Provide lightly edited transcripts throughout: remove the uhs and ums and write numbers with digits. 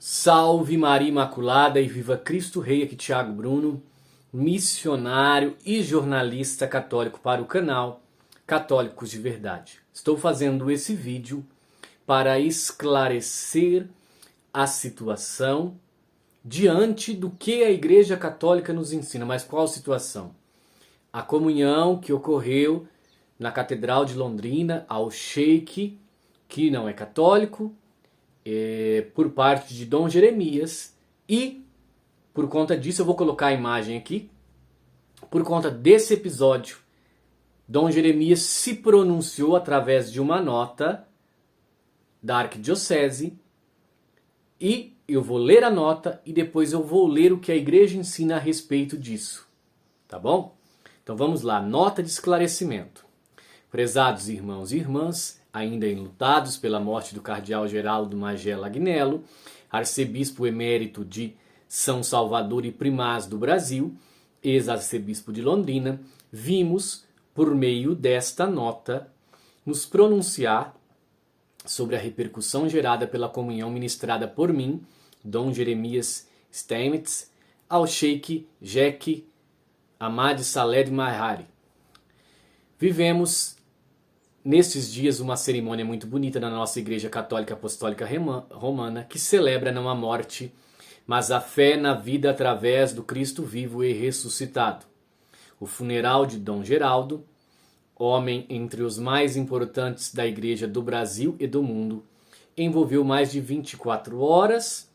Salve Maria Imaculada e viva Cristo Rei, aqui Thiago Bruno, missionário e jornalista católico para o canal Católicos de Verdade. Estou fazendo esse vídeo para esclarecer a situação diante do que a Igreja Católica nos ensina. Mas qual situação? A comunhão que ocorreu na Catedral de Londrina ao sheik, que não é católico, por parte de Dom Jeremias, e por conta disso eu vou colocar a imagem aqui. Por conta desse episódio, Dom Jeremias se pronunciou através de uma nota da arquidiocese, e eu vou ler a nota e depois eu vou ler o que a igreja ensina a respeito disso, tá bom? Então vamos lá, nota de esclarecimento. Prezados irmãos e irmãs, ainda enlutados pela morte do cardeal Geraldo Magela Agnello, arcebispo emérito de São Salvador e primaz do Brasil, ex-arcebispo de Londrina, vimos, por meio desta nota, nos pronunciar sobre a repercussão gerada pela comunhão ministrada por mim, Dom Jeremias Steinmetz, ao sheik Sheikh Ahmad Saleh Mahari. Vivemos nestes dias uma cerimônia muito bonita na nossa Igreja Católica Apostólica Romana, que celebra não a morte, mas a fé na vida através do Cristo vivo e ressuscitado. O funeral de Dom Geraldo, homem entre os mais importantes da Igreja do Brasil e do mundo, envolveu mais de 24 horas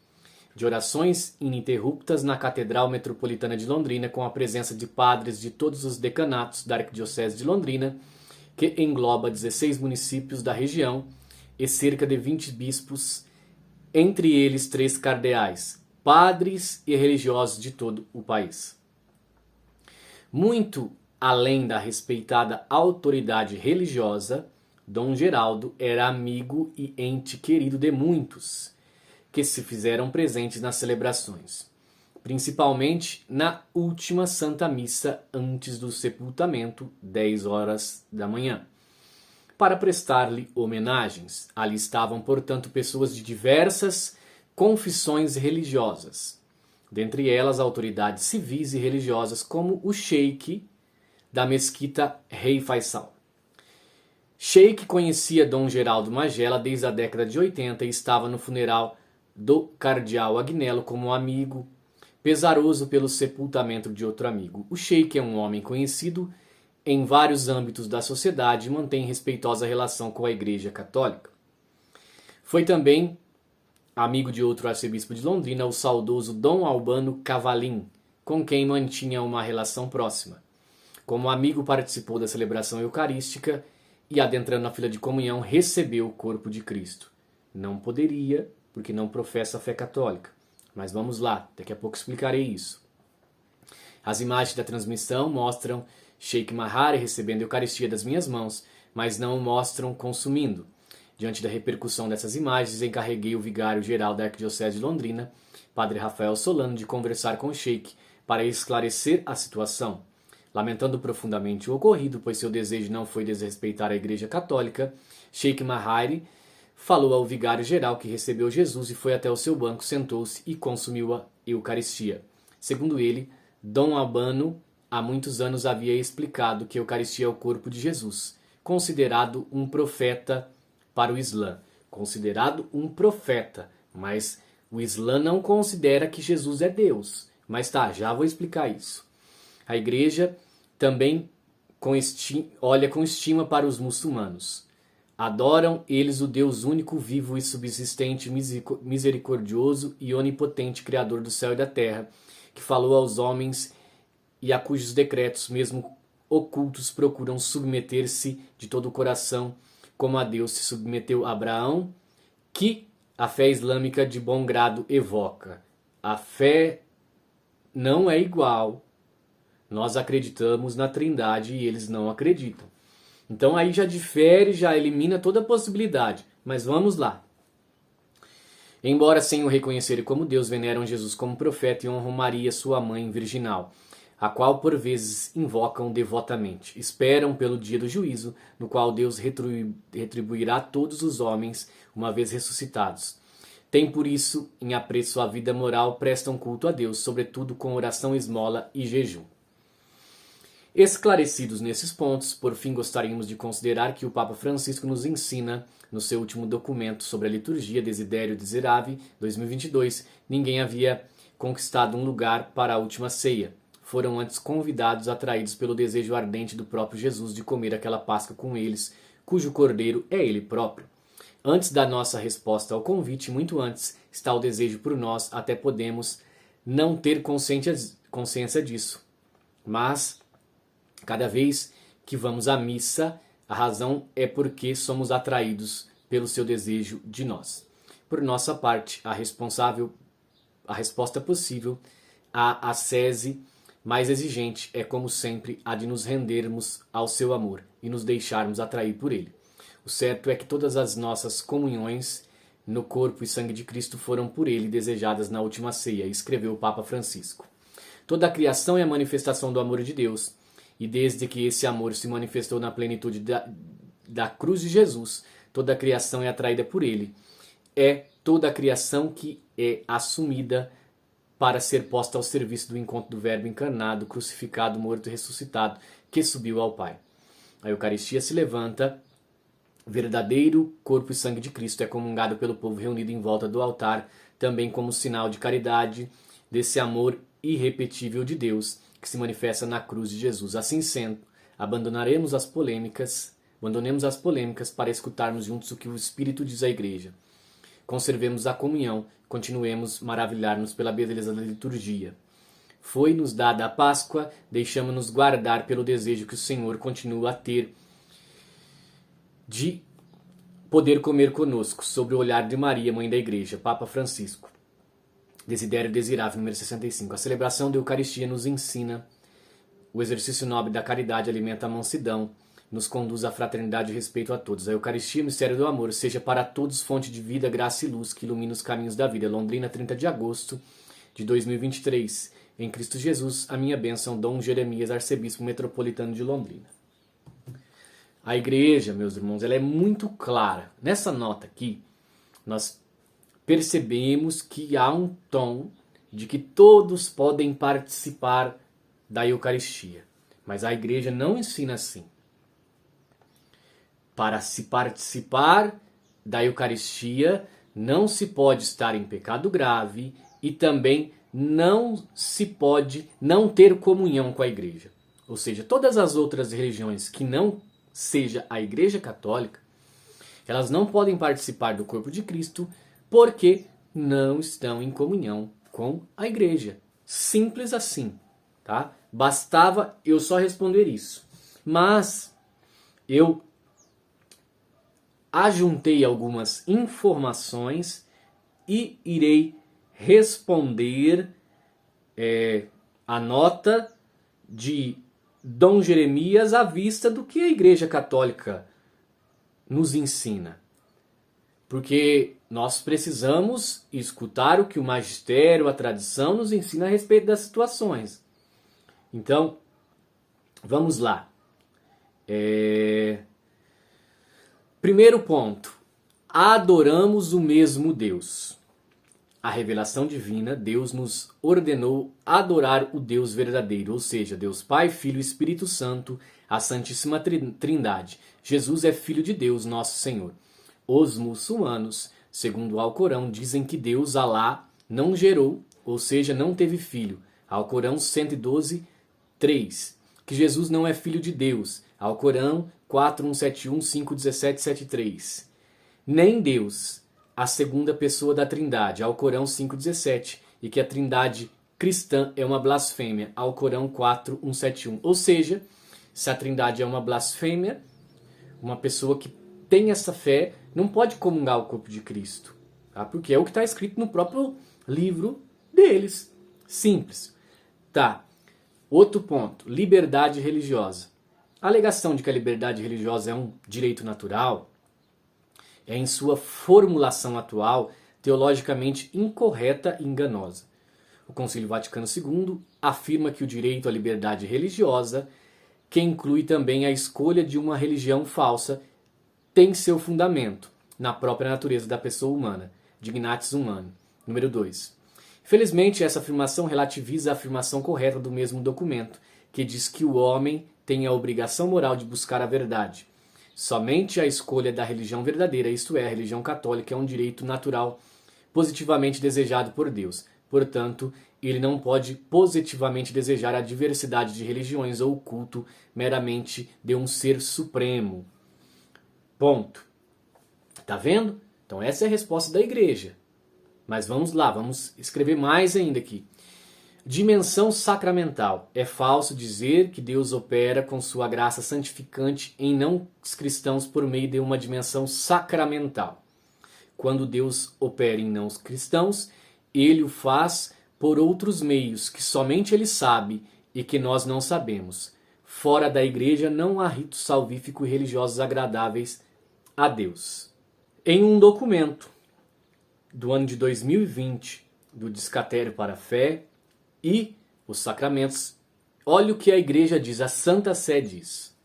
de orações ininterruptas na Catedral Metropolitana de Londrina, com a presença de padres de todos os decanatos da Arquidiocese de Londrina, que engloba 16 municípios da região e cerca de 20 bispos, entre eles 3 cardeais, padres e religiosos de todo o país. Muito além da respeitada autoridade religiosa, Dom Geraldo era amigo e ente querido de muitos que se fizeram presentes nas celebrações, principalmente na última Santa Missa antes do sepultamento, 10 horas da manhã, para prestar-lhe homenagens. Ali estavam, portanto, pessoas de diversas confissões religiosas, dentre elas autoridades civis e religiosas como o sheik da mesquita Rei Faisal. Sheik conhecia Dom Geraldo Magela desde a década de 80 e estava no funeral do cardeal Agnello como amigo, pesaroso pelo sepultamento de outro amigo. O sheik é um homem conhecido em vários âmbitos da sociedade e mantém respeitosa relação com a Igreja Católica. Foi também amigo de outro arcebispo de Londrina, o saudoso Dom Albano Cavalim, com quem mantinha uma relação próxima. Como amigo, participou da celebração eucarística e, adentrando na fila de comunhão, recebeu o corpo de Cristo. Não poderia, porque não professa a fé católica. Mas vamos lá, daqui a pouco explicarei isso. As imagens da transmissão mostram Sheikh Mahari recebendo a Eucaristia das minhas mãos, mas não o mostram consumindo. Diante da repercussão dessas imagens, encarreguei o vigário-geral da Arquidiocese de Londrina, Padre Rafael Solano, de conversar com o Sheikh para esclarecer a situação. Lamentando profundamente o ocorrido, pois seu desejo não foi desrespeitar a Igreja Católica, Sheikh Mahari falou ao vigário-geral que recebeu Jesus e foi até o seu banco, sentou-se e consumiu a Eucaristia. Segundo ele, Dom Albano há muitos anos havia explicado que a Eucaristia é o corpo de Jesus, considerado um profeta para o Islã. Considerado um profeta, mas o Islã não considera que Jesus é Deus. Mas tá, já vou explicar isso. A Igreja também olha com estima para os muçulmanos. Adoram eles o Deus único, vivo e subsistente, misericordioso e onipotente, Criador do céu e da terra, que falou aos homens e a cujos decretos, mesmo ocultos, procuram submeter-se de todo o coração, como a Deus se submeteu a Abraão, que a fé islâmica de bom grado evoca. A fé não é igual. Nós acreditamos na Trindade e eles não acreditam. Então aí já difere, já elimina toda a possibilidade. Mas vamos lá. Embora sem o reconhecerem como Deus, veneram Jesus como profeta e honram Maria, sua mãe virginal, a qual por vezes invocam devotamente. Esperam pelo dia do juízo, no qual Deus retribuirá todos os homens, uma vez ressuscitados. Tem por isso, em apreço à vida moral, prestam culto a Deus, sobretudo com oração, esmola e jejum. Esclarecidos nesses pontos, por fim gostaríamos de considerar que o Papa Francisco nos ensina, no seu último documento sobre a liturgia, Desiderio Desideravi, 2022, ninguém havia conquistado um lugar para a última ceia. Foram antes convidados, atraídos pelo desejo ardente do próprio Jesus de comer aquela Páscoa com eles, cujo cordeiro é ele próprio. Antes da nossa resposta ao convite, muito antes, está o desejo por nós, até podemos não ter consciência disso. Mas, cada vez que vamos à missa, a razão é porque somos atraídos pelo seu desejo de nós. Por nossa parte, a resposta possível, a ascese mais exigente é, como sempre, a de nos rendermos ao seu amor e nos deixarmos atrair por ele. O certo é que todas as nossas comunhões no corpo e sangue de Cristo foram por ele desejadas na última ceia, escreveu o Papa Francisco. Toda a criação é a manifestação do amor de Deus, e desde que esse amor se manifestou na plenitude da cruz de Jesus, toda a criação é atraída por ele. É toda a criação que é assumida para ser posta ao serviço do encontro do Verbo encarnado, crucificado, morto e ressuscitado, que subiu ao Pai. A Eucaristia se levanta, verdadeiro corpo e sangue de Cristo é comungado pelo povo reunido em volta do altar, também como sinal de caridade, desse amor irrepetível de Deus, que se manifesta na cruz de Jesus. Assim sendo, abandonemos as polêmicas para escutarmos juntos o que o Espírito diz à Igreja. Conservemos a comunhão, continuemos maravilhar-nos pela beleza da liturgia. Foi-nos dada a Páscoa, deixamos-nos guardar pelo desejo que o Senhor continua a ter de poder comer conosco, sob o olhar de Maria, Mãe da Igreja, Papa Francisco. Desiderio Desideravi, número 65. A celebração da Eucaristia nos ensina o exercício nobre da caridade, alimenta a mansidão, nos conduz à fraternidade e respeito a todos. A Eucaristia, mistério do amor, seja para todos fonte de vida, graça e luz que ilumina os caminhos da vida. Londrina, 30 de agosto de 2023. Em Cristo Jesus, a minha bênção, Dom Jeremias, arcebispo metropolitano de Londrina. A Igreja, meus irmãos, ela é muito clara. Nessa nota aqui, nós percebemos que há um tom de que todos podem participar da Eucaristia. Mas a Igreja não ensina assim. Para se participar da Eucaristia, não se pode estar em pecado grave e também não se pode não ter comunhão com a Igreja. Ou seja, todas as outras religiões que não seja a Igreja Católica, elas não podem participar do corpo de Cristo porque não estão em comunhão com a Igreja. Simples assim, tá? Bastava eu só responder isso. Mas eu ajuntei algumas informações e irei responder a nota de Dom Jeremias à vista do que a Igreja Católica nos ensina. Porque nós precisamos escutar o que o magistério, a tradição nos ensina a respeito das situações. Então, vamos lá. Primeiro ponto. Adoramos o mesmo Deus. A revelação divina, Deus nos ordenou adorar o Deus verdadeiro, ou seja, Deus Pai, Filho e Espírito Santo, a Santíssima Trindade. Jesus é Filho de Deus, nosso Senhor. Os muçulmanos, segundo o Alcorão, dizem que Deus, Alá, não gerou, ou seja, não teve filho. Alcorão 112, 3. Que Jesus não é filho de Deus. Alcorão 4171, 517, 73. Nem Deus, a segunda pessoa da Trindade. Alcorão 5:17. E que a Trindade cristã é uma blasfêmia. Alcorão 4171. Ou seja, se a Trindade é uma blasfêmia, uma pessoa que tem essa fé não pode comungar o corpo de Cristo, tá? Porque é o que está escrito no próprio livro deles. Simples. Tá. Outro ponto. Liberdade religiosa. A alegação de que a liberdade religiosa é um direito natural é, em sua formulação atual, teologicamente incorreta e enganosa. O Concílio Vaticano II afirma que o direito à liberdade religiosa, que inclui também a escolha de uma religião falsa, tem seu fundamento na própria natureza da pessoa humana, Dignatis Humani. Número 2. Felizmente, essa afirmação relativiza a afirmação correta do mesmo documento, que diz que o homem tem a obrigação moral de buscar a verdade. Somente a escolha da religião verdadeira, isto é, a religião católica, é um direito natural positivamente desejado por Deus. Portanto, ele não pode positivamente desejar a diversidade de religiões ou o culto meramente de um ser supremo. Ponto. Tá vendo? Então essa é a resposta da igreja. Mas vamos lá, vamos escrever mais ainda aqui. Dimensão sacramental. É falso dizer que Deus opera com sua graça santificante em não cristãos por meio de uma dimensão sacramental. Quando Deus opera em não cristãos, ele o faz por outros meios que somente ele sabe e que nós não sabemos. Fora da igreja não há ritos salvíficos e religiosos agradáveis a Deus. Em um documento do ano de 2020, do Descatério para a Fé e os Sacramentos, olha o que a igreja diz, a Santa Sé diz.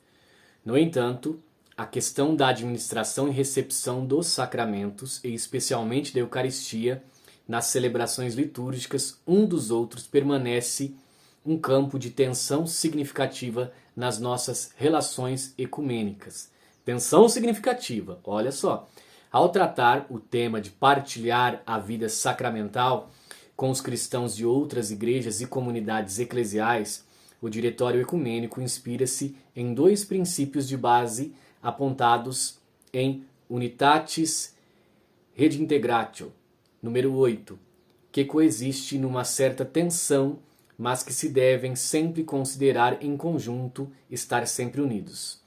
No entanto, a questão da administração e recepção dos sacramentos, e especialmente da Eucaristia, nas celebrações litúrgicas um dos outros, permanece um campo de tensão significativa nas nossas relações ecumênicas. Tensão significativa, olha só. Ao tratar o tema de partilhar a vida sacramental com os cristãos de outras igrejas e comunidades eclesiais, o Diretório Ecumênico inspira-se em dois princípios de base apontados em Unitatis Redintegratio, número 8, que coexiste numa certa tensão, mas que se devem sempre considerar em conjunto, estar sempre unidos.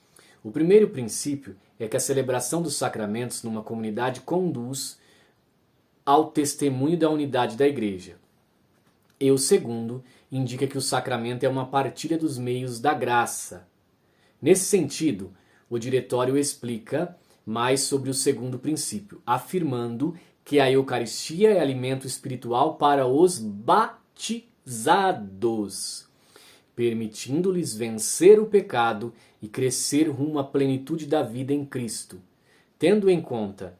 O primeiro princípio é que a celebração dos sacramentos numa comunidade conduz ao testemunho da unidade da igreja. E o segundo indica que o sacramento é uma partilha dos meios da graça. Nesse sentido, o Diretório explica mais sobre o segundo princípio, afirmando que a Eucaristia é alimento espiritual para os batizados, permitindo-lhes vencer o pecado e crescer rumo à plenitude da vida em Cristo. Tendo em conta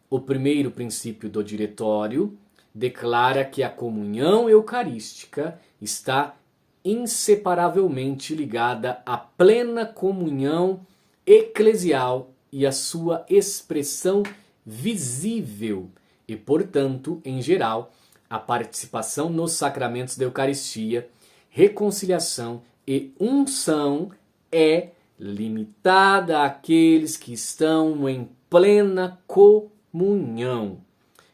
o primeiro princípio do Diretório, declara que a comunhão eucarística está inseparavelmente ligada à plena comunhão eclesial e à sua expressão visível e, portanto, em geral, a participação nos sacramentos da Eucaristia, reconciliação e unção é limitada àqueles que estão em plena comunhão.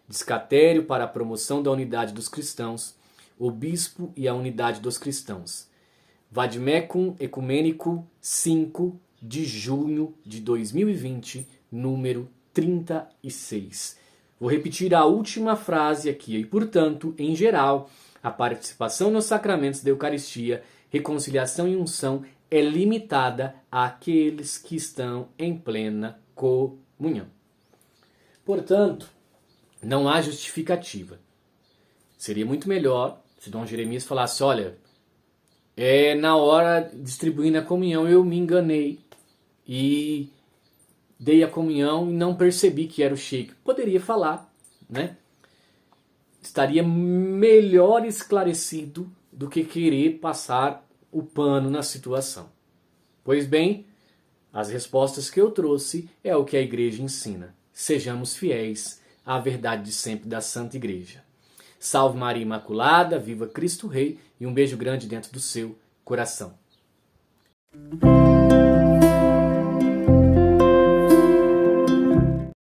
Descatério para a promoção da unidade dos cristãos, o bispo e a unidade dos cristãos. Vademecum Ecumênico 5 de junho de 2020, número 36. Vou repetir a última frase aqui. E, portanto, em geral, a participação nos sacramentos da Eucaristia, reconciliação e unção é limitada àqueles que estão em plena comunhão. Portanto, não há justificativa. Seria muito melhor se Dom Jeremias falasse, olha, na hora distribuindo a comunhão eu me enganei e dei a comunhão e não percebi que era o sheik. Poderia falar, né? Estaria melhor esclarecido do que querer passar o pano na situação. Pois bem, as respostas que eu trouxe é o que a igreja ensina. Sejamos fiéis à verdade de sempre da Santa Igreja. Salve Maria Imaculada, viva Cristo Rei e um beijo grande dentro do seu coração.